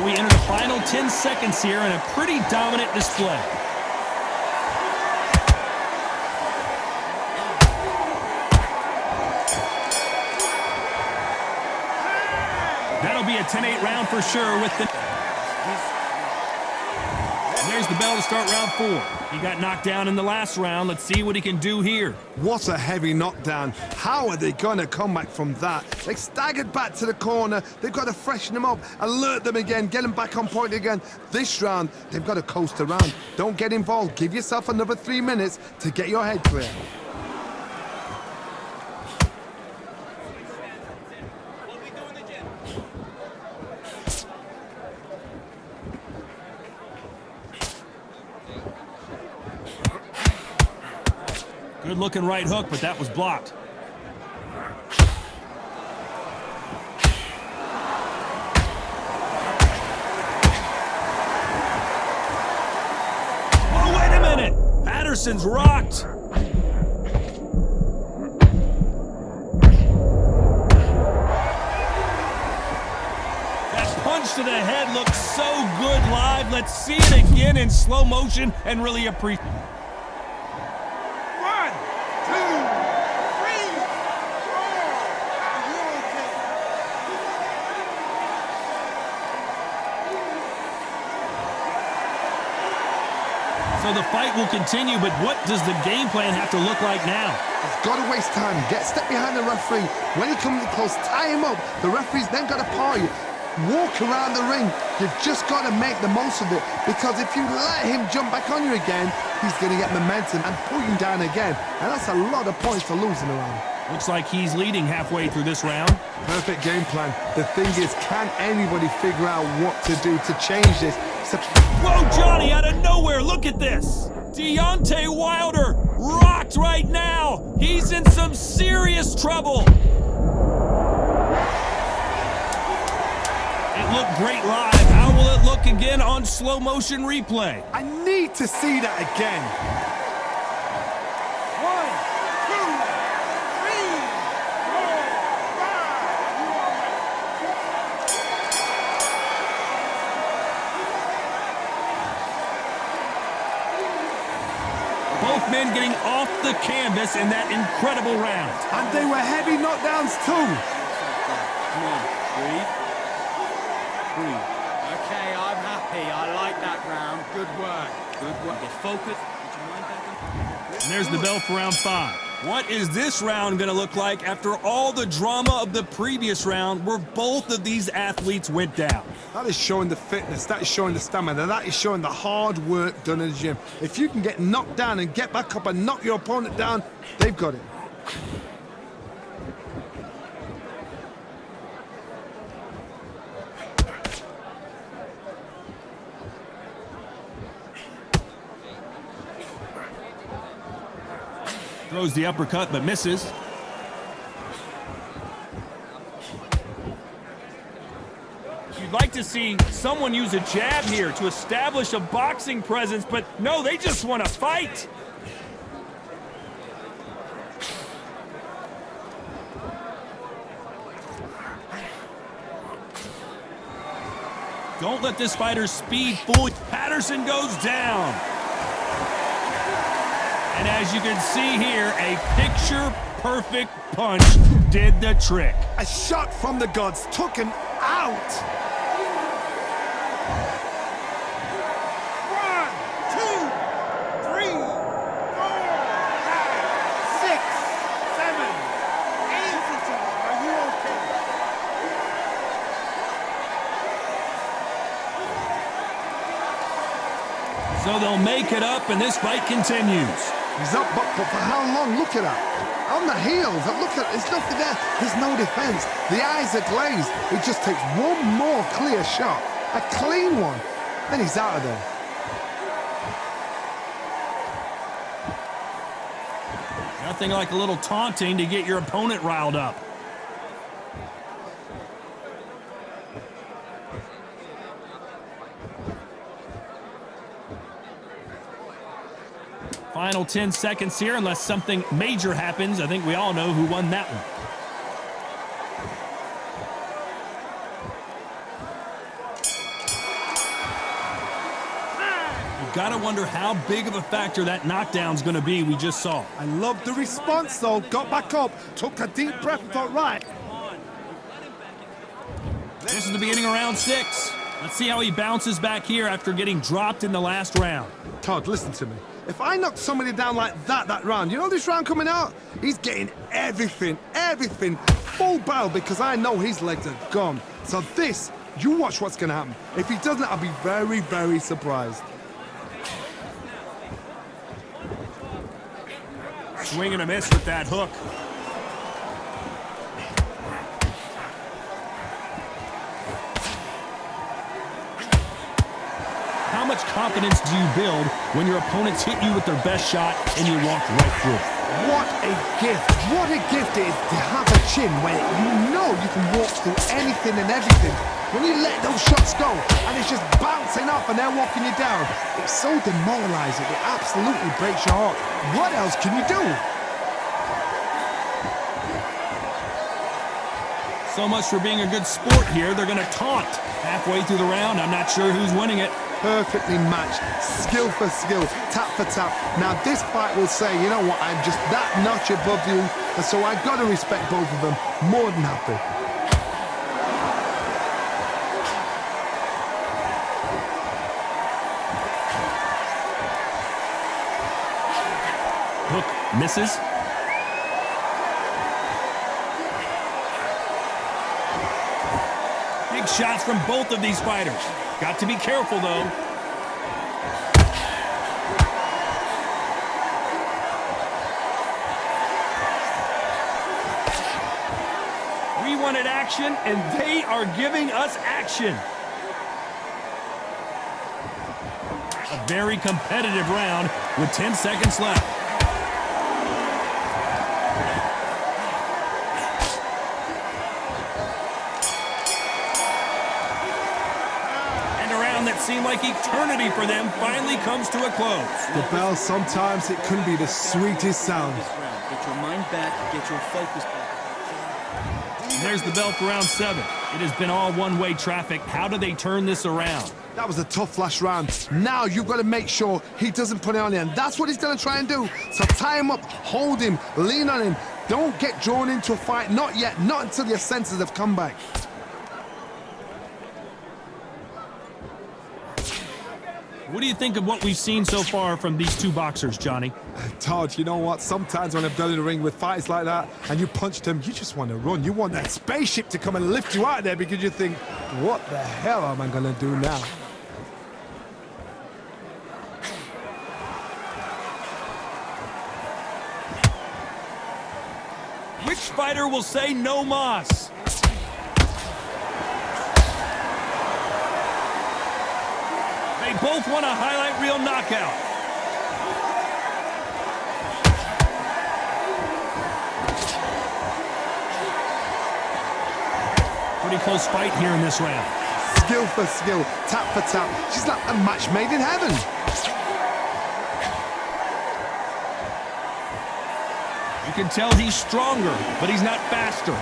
So we enter the final 10 seconds here in a pretty dominant display. That'll be a 10-8 round for sure with the... There's the bell to start round 4. He got knocked down in the last round. Let's see what he can do here. What a heavy knockdown. How are they going to come back from that? They staggered back to the corner. They've got to freshen them up, alert them again, get them back on point again. This round, they've got to coast around. Don't get involved. Give yourself another 3 minutes to get your head clear. Good looking right hook, but that was blocked. Oh, wait a minute! Patterson's rocked. That punch to the head looks so good live. Let's see it again in slow motion and really appreciate it. So the fight will continue, but what does the game plan have to look like now? You've got to waste time. Step behind the referee. When he comes close, tie him up. The referee's then got to paw you. Walk around the ring. You've just got to make the most of it, because if you let him jump back on you again, he's going to get momentum and pull you down again. And that's a lot of points for losing around. Looks like he's leading halfway through this round. Perfect game plan. The thing is, can anybody figure out what to do to change this? Whoa, Johnny, out of nowhere, look at this. Deontay Wilder rocked right now. He's in some serious trouble. It looked great live. How will it look again on slow motion replay? I need to see that again. 1, 2, 3, 4, 5. Both men getting off the canvas in that incredible round. And they were heavy knockdowns too. Come on, breathe. Breathe. Okay, I'm happy. I like that round. Good work. Good work. Get focused. Put your mind back in. And there's the bell for round 5. What is this round going to look like after all the drama of the previous round where both of these athletes went down? That is showing the fitness, that is showing the stamina, that is showing the hard work done in the gym. If you can get knocked down and get back up and knock your opponent down, they've got it. Throws the uppercut but misses. You'd like to see someone use a jab here to establish a boxing presence, but no, they just want to fight. Don't let this fighter's speed fool you. Patterson goes down. And as you can see here, a picture-perfect punch did the trick. A shot from the gods took him out. 1, 2, 3, 4, 5, 6, 7, 8. Are you okay? So they'll make it up, and this fight continues. He's up, but for how long? Look at that. On the heels, look at, there's nothing there. There's no defense. The eyes are glazed. It just takes one more clear shot, a clean one, then he's out of there. Nothing like a little taunting to get your opponent riled up. Final 10 seconds here, unless something major happens. I think we all know who won that one. Gotta wonder how big of a factor that knockdown's gonna be we just saw. I love the response, though. Got back up, took a deep breath and thought, right. This is the beginning of round 6. Let's see how he bounces back here after getting dropped in the last round. Todd, listen to me. If I knock somebody down like that round, you know this round coming out? He's getting everything, full barrel, because I know his legs are gone. So this, you watch what's going to happen. If he doesn't, I'll be very, very surprised. Swing and a miss with that hook. How much confidence do you build when your opponents hit you with their best shot and you walk right through it? What a gift. What a gift it is to have a chin where you know you can walk through anything and everything. When you let those shots go and it's just bouncing off and they're walking you down, it's so demoralizing. It absolutely breaks your heart. What else can you do? So much for being a good sport here. They're going to taunt halfway through the round. I'm not sure who's winning it. Perfectly matched, skill for skill, tap for tap. Now this fight will say, you know what, I'm just that notch above you, and so I've got to respect both of them. More than happy. Hook misses. Big shots from both of these fighters. Got to be careful, though. We wanted action, and they are giving us action. A very competitive round with 10 seconds left. That seemed like eternity for them finally comes to a close. The bell, sometimes it can be the sweetest sound. Get your mind back, get your focus back. And there's the bell for round 7. It has been all one-way traffic. How do they turn this around? That was a tough last round. Now you've got to make sure he doesn't put it on you, and that's what he's going to try and do. So tie him up, hold him, lean on him. Don't get drawn into a fight, not yet, not until your senses have come back. What do you think of what we've seen so far from these two boxers, Johnny? Todd, you know what? Sometimes when I've done in the ring with fights like that and you punch them, you just want to run. You want that spaceship to come and lift you out of there because you think, what the hell am I going to do now? Which fighter will say no mas? They both want a highlight reel knockout. Pretty close fight here in this round. Skill for skill, tap for tap. She's like a match made in heaven. You can tell he's stronger, but he's not faster.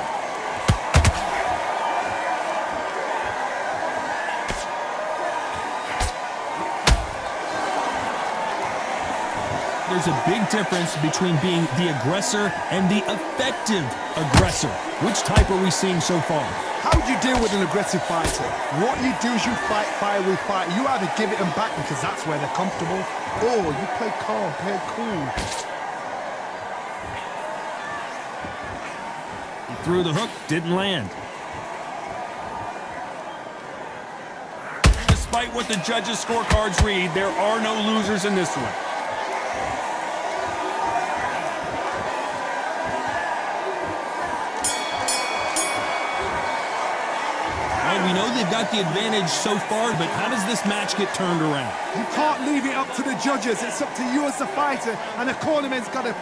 There's a big difference between being the aggressor and the effective aggressor. Which type are we seeing so far? How do you deal with an aggressive fighter? What you do is you fight fire with fire. You either give it them back because that's where they're comfortable, or you play calm, play cool. He threw the hook, didn't land. Despite what the judges' scorecards read, there are no losers in this one. We know they've got the advantage so far, but how does this match get turned around? You can't leave it up to the judges. It's up to you as the fighter, and the cornerman's got to...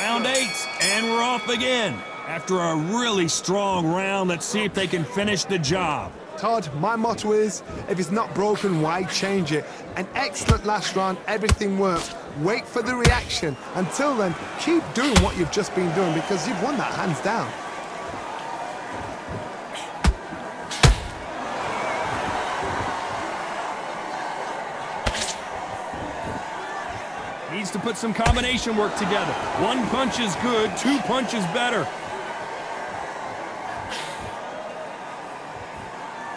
Round 8, and we're off again. After a really strong round, let's see if they can finish the job. Todd, my motto is, if it's not broken, why change it? An excellent last round, everything worked. Wait for the reaction. Until then, keep doing what you've just been doing because you've won that hands down. needs to put some combination work together. One punch is good, two punches better.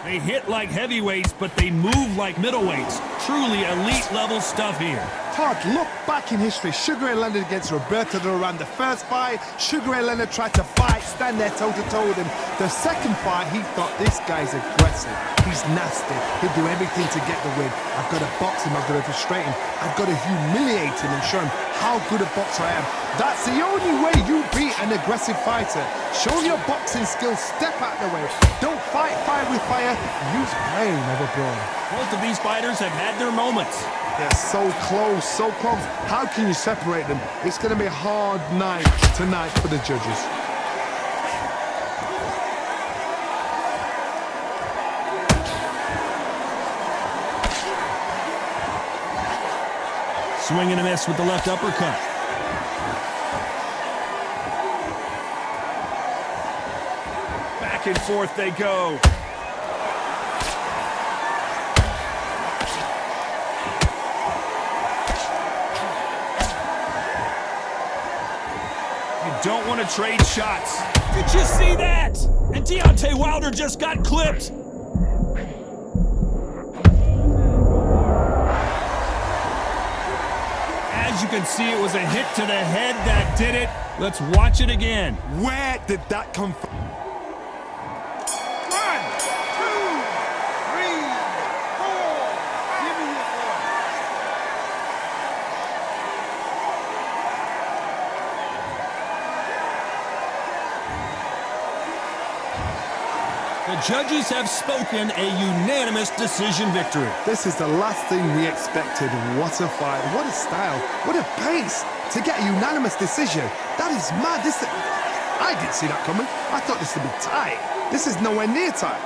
They hit like heavyweights, but they move like middleweights. Truly elite-level stuff here. Todd, look back in history. Sugar Ray Leonard against Roberto Duran. The first fight, Sugar Ray Leonard tried to fight, stand there toe-to-toe with him. The second fight, he thought, this guy's aggressive. He's nasty. He'll do everything to get the win. I've got to box him. I've got to frustrate him. I've got to humiliate him and show him how good a boxer I am. That's the only way you beat an aggressive fighter. Show your boxing skills. Step out the way. Don't fight fire with fire. Use brain over brawn. Both of these fighters have had their moments. They're so close, so close. How can you separate them? It's going to be a hard night tonight for the judges. Swing and a miss with the left uppercut. Back and forth they go. Don't want to trade shots. Did you see that? And Deontay Wilder just got clipped. As you can see, it was a hit to the head that did it. Let's watch it again. Where did that come from? 1, 2, 3, 4. Give me it. The judges have spoken, a unanimous decision victory. This is the last thing we expected. What a fight, what a style, what a pace to get a unanimous decision. That is mad. I didn't see that coming. I thought this would be tight. This is nowhere near tight.